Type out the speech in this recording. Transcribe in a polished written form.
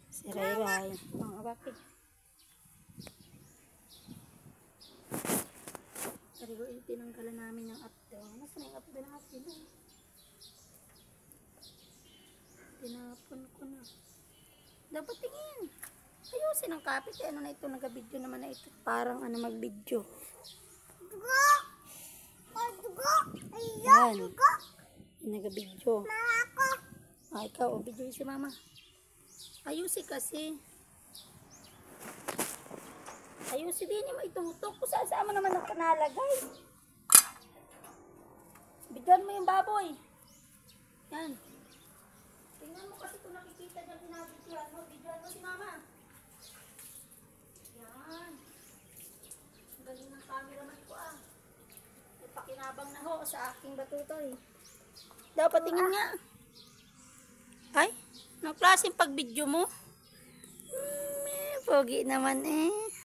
Si Ray. Mga bakit? Sabi ko, tinanggalan namin yung apto. Nasaan na yung apto ng apto? Tinapon ko na. Dapat tingin. Ayusin ang kapit. Ano na ito? Nag-video naman na ito. Parang ano mag-video. Yan. Nag-video. Ah, ikaw. O, video si mama. Ayusin kasi. Ayusin din mo itutok. Kung saan mo naman ang kanalagay. Bigyan mo yung baboy. Yan. Tingnan mo kasi kung nakikita dyan pinabigyan mo. Bigyan mo si mama. Yan. Galing ng cameraman ko ah. Pakinabang na ho sa aking batutoy. Dapat tingin nga. Ay, anong klaseng pag-video mo? Pogi naman eh.